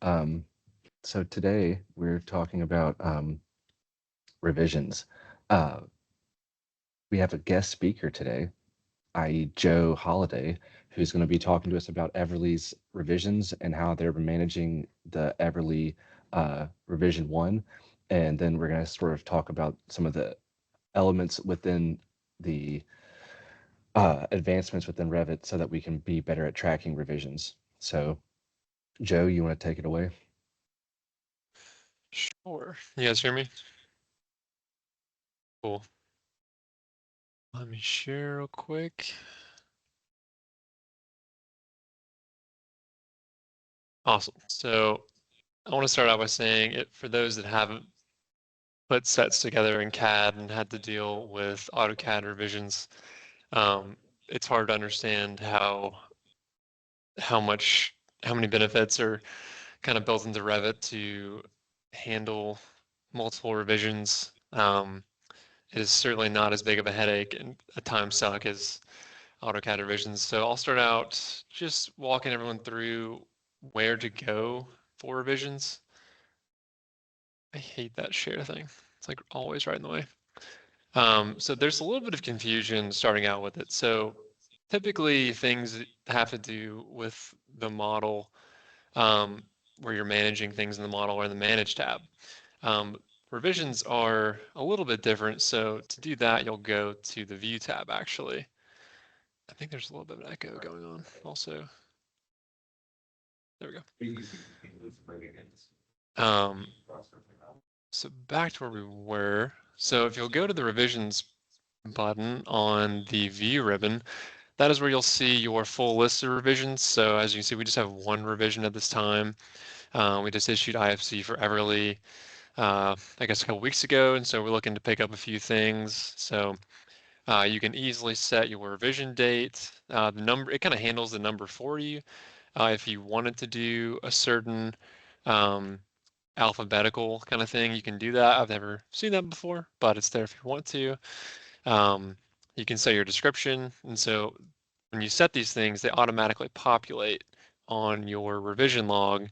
So today we're talking about revisions. We have a guest speaker today, i.e. Joe Holiday, who's going to be talking to us about Everly's revisions and how they're managing the Everly revision 1. And then we're going to sort of talk about some of the elements within the advancements within Revit so that we can be better at tracking revisions. So, Joe, you want to take it away? Sure. You guys hear me? Cool. Let me share real quick. Awesome. So I want to start out by saying it for those that haven't put sets together in CAD and had to deal with AutoCAD revisions. It's hard to understand how many benefits are kind of built into Revit to handle multiple revisions. It is certainly not as big of a headache and a time suck as AutoCAD revisions. So I'll start out just walking everyone through where to go for revisions. I hate that share thing. It's like always right in the way. So there's a little bit of confusion starting out with it. So typically things that have to do with the model, where you're managing things in the model or in the Manage tab. Um, Revisions are a little bit different. So to do that, you'll go to the View tab actually. I think there's a little bit of an echo going on also. There we go. So back to where we were. So if you'll go to the revisions button on the view ribbon, that is where you'll see your full list of revisions. So as you can see, we just have one revision at this time. We just issued IFC for Everly, I guess a couple weeks ago, and so we're looking to pick up a few things. So you can easily set your revision date. The number, it kind of handles the number for you. If you wanted to do a certain um, alphabetical kind of thing, you can do that. I've never seen that before, but it's there if you want to. Um, you can set your description, and so when you set these things, they automatically populate on your revision log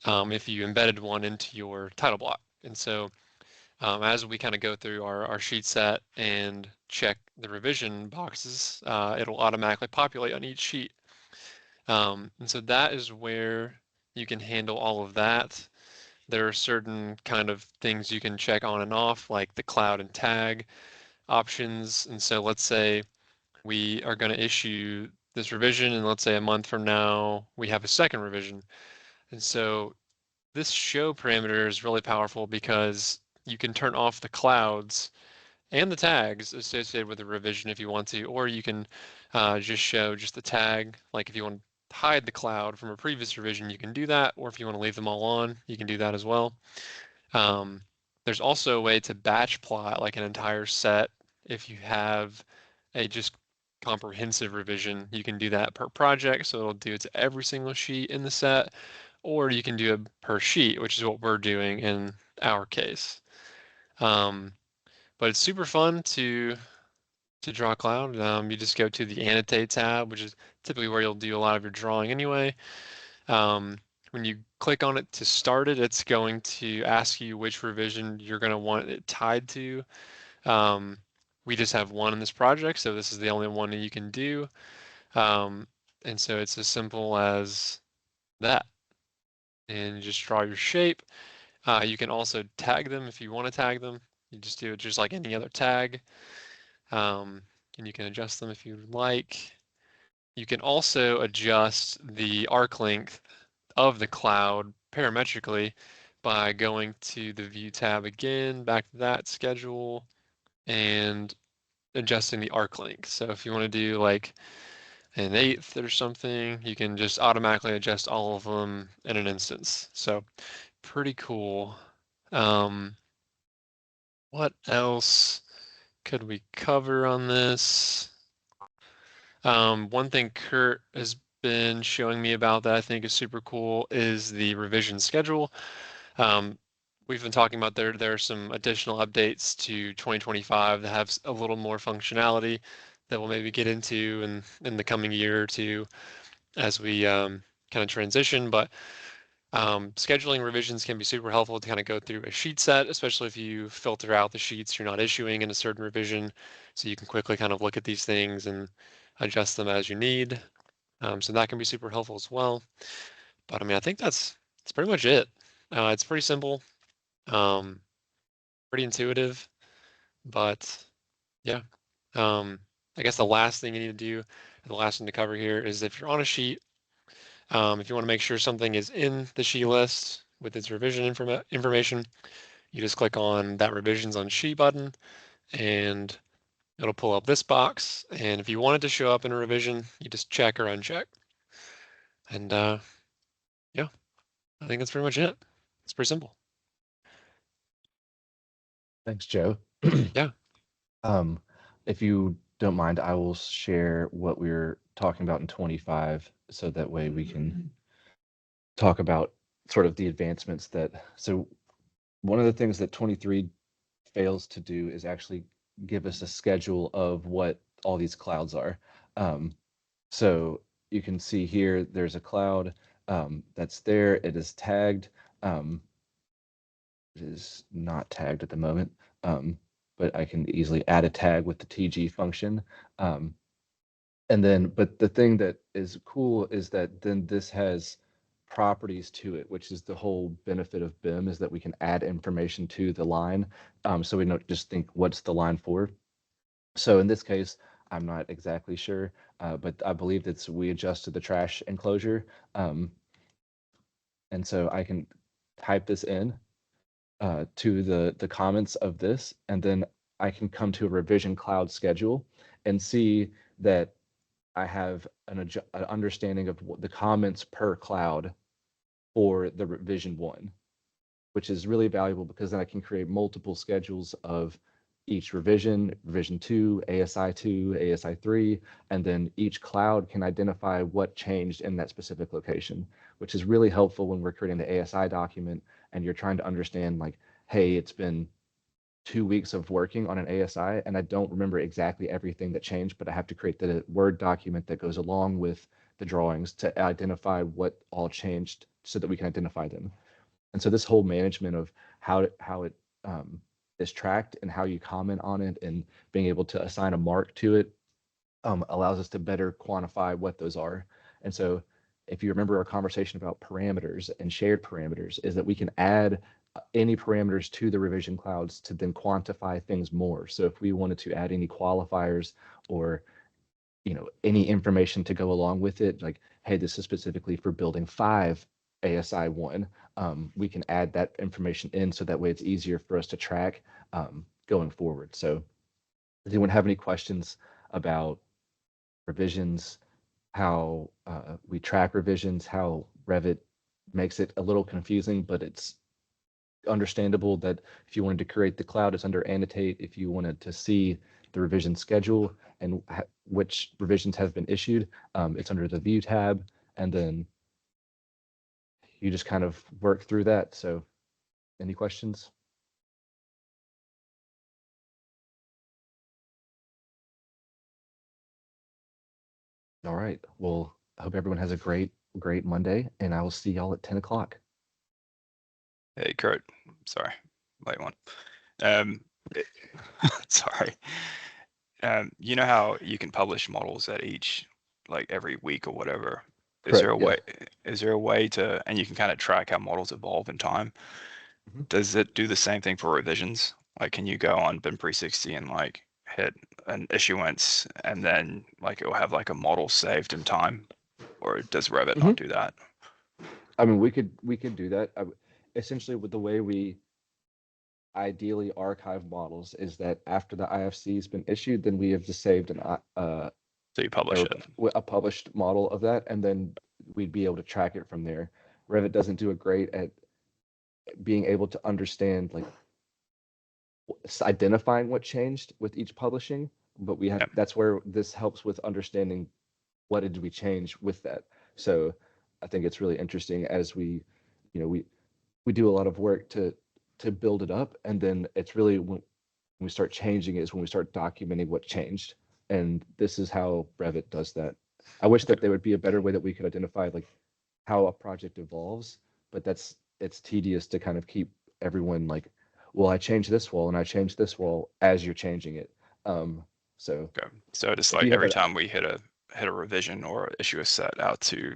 if you embedded one into your title block. And so as we kind of go through our sheet set and check the revision boxes, it'll automatically populate on each sheet. And so that is where you can handle all of that. There are certain kind of things you can check on and off, like the cloud and tag options. And so let's say we are going to issue this revision, and let's say a month from now, we have a second revision. And so this show parameter is really powerful because you can turn off the clouds and the tags associated with the revision if you want to, or you can just show just the tag. Like if you want to hide the cloud from a previous revision, you can do that, or if you want to leave them all on, you can do that as well. Um, there's also a way to batch plot like an entire set. If you have a just comprehensive revision, you can do that per project, so it'll do it to every single sheet in the set, or you can do it per sheet, which is what we're doing in our case. Um, but it's super fun to draw a cloud. You just go to the annotate tab, which is typically where you'll do a lot of your drawing anyway. Um, when you click on it to start it, it's going to ask you which revision you're going to want it tied to. Um, we just have one in this project, so this is the only one that you can do. Um, and so it's as simple as that. And you just draw your shape. You can also tag them if you want to tag them. You just do it just like any other tag. And you can adjust them if you like. You can also adjust the arc length of the cloud parametrically by going to the view tab again, back to that schedule, and adjusting the arc length. So if you want to do like an eighth or something, you can just automatically adjust all of them in an instance. So pretty cool. Um, what else could we cover on this? One thing Kurt has been showing me about that I think is super cool is the revision schedule. We've been talking about there are some additional updates to 2025 that have a little more functionality that we'll maybe get into in the coming year or two as we kind of transition. But Scheduling revisions can be super helpful to kind of go through a sheet set, especially if you filter out the sheets you're not issuing in a certain revision, so you can quickly kind of look at these things and adjust them as you need. So that can be super helpful as well. But I mean, I think that's pretty much it. It's pretty simple, um, pretty intuitive, but yeah. Um, I guess the last thing you need to do, and the last thing to cover here is if you're on a sheet, if you want to make sure something is in the sheet list with its revision information, you just click on that revisions on sheet button and it'll pull up this box. And if you want it to show up in a revision, you just check or uncheck. And yeah, I think that's pretty much it. It's pretty simple. Thanks, Joe. Yeah. Um, if you don't mind, I will share what we're talking about in 25, so that way we can talk about sort of the advancements that. So one of the things that 23 fails to do is actually give us a schedule of what all these clouds are. Um, so you can see here, there's a cloud that's there. It is tagged. It is not tagged at the moment, but I can easily add a tag with the TG function. Um, and then, but the thing that is cool is that then this has properties to it, which is the whole benefit of BIM, is that we can add information to the line. So we don't just think, what's the line for? So in this case, I'm not exactly sure, but I believe that's we adjusted the trash enclosure. And so I can type this in to the comments of this, and then I can come to a revision cloud schedule and see that I have an understanding of the comments per cloud for the revision one, which is really valuable because then I can create multiple schedules of each revision, revision 2, ASI 2, ASI 3, and then each cloud can identify what changed in that specific location, which is really helpful when we're creating the ASI document and you're trying to understand, like, hey, it's been 2 weeks of working on an ASI and I don't remember exactly everything that changed, but I have to create the Word document that goes along with the drawings to identify what all changed so that we can identify them. And so this whole management of how it is tracked and how you comment on it and being able to assign a mark to it allows us to better quantify what those are. And so if you remember our conversation about parameters and shared parameters, is that we can add any parameters to the revision clouds to then quantify things more. So if we wanted to add any qualifiers or any information to go along with it, like, hey, this is specifically for building 5 ASI 1, we can add that information in so that way it's easier for us to track going forward. So does anyone have any questions about revisions, how we track revisions, how Revit makes it a little confusing, but it's understandable that if you wanted to create the cloud, it's under annotate. If you wanted to see the revision schedule and which revisions have been issued, it's under the view tab. And then you just kind of work through that. So any questions? All right. Well, I hope everyone has a great Monday, and I will see y'all at 10 o'clock. Hey, Kurt. Sorry, late one. Sorry. You know how you can publish models at each, like every week or whatever? Is there Correct. a Yeah. way? Is there a way to, and you can kind of track how models evolve in time? Mhm. Does it do the same thing for revisions? Like, can you go on BIM 360 and like hit an issuance, and then like it will have like a model saved in time, or does Revit Mhm. not do that? I mean, we could do that. Essentially, with the way we ideally archive models is that after the IFC has been issued, then we have just saved So you publish it. a published model of that, and then we'd be able to track it from there. Revit doesn't do a great at being able to understand, like, identifying what changed with each publishing, but we have Yeah. that's where this helps with understanding what did we change with that. So I think it's really interesting as we do a lot of work to build it up, and then it's really when we start changing it is when we start documenting what changed. And this is how Revit does that. I wish Okay. that there would be a better way that we could identify, like, how a project evolves, but it's tedious to kind of keep everyone like, well, I changed this wall and I changed this wall as you're changing it. So Okay. So just if like you have every a time we hit a revision or issue a set out to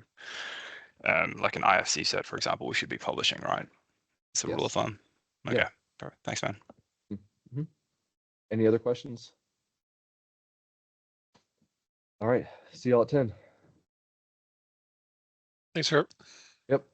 like an IFC set, for example, we should be publishing, right? It's a rule of yes, thumb. Okay. yeah. Perfect. Thanks, man. Mm-hmm. Any other questions? All right, see y'all at 10. Thanks, Herb. Yep.